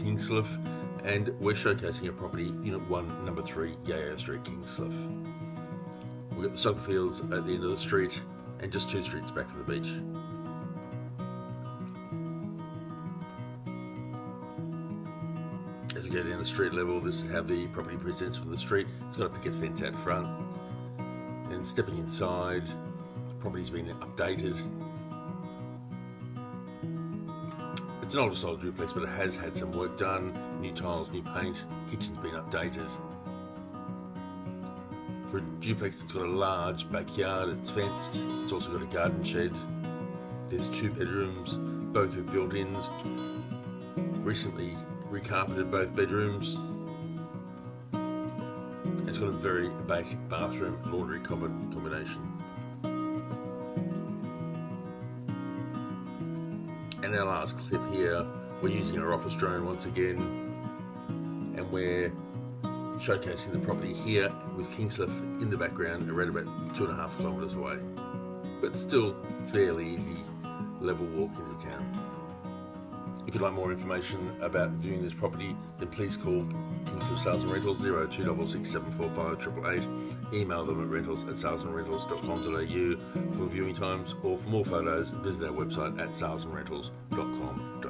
Kingscliff, and we're showcasing a property, Unit 1, Number 3, Yayo Street, Kingscliff. We've got the soccer fields at the end of the street and just 2 streets back from the beach. As we go down to street level, this is how the property presents from the street. It's got a picket fence out front, and stepping inside, the property's been updated. It's an older style duplex, but it has had some work done, new tiles, new paint, kitchen's been updated. For a duplex, it's got a large backyard, it's fenced, it's also got a garden shed. There's 2 bedrooms, both with built-ins. Recently recarpeted both bedrooms. It's got a very basic bathroom, laundry combination. And our last clip here, we're using our office drone once again, and we're showcasing the property here with Kingscliff in the background, around about 2.5 kilometres away, but still fairly easy level walk into town. If you'd like more information about viewing this property, then please call Kingscliff Sales and Rentals 0266 745 888. Email them at rentals@salesandrentals.com.au for viewing times, or for more photos, visit our website at salesandrentals.com.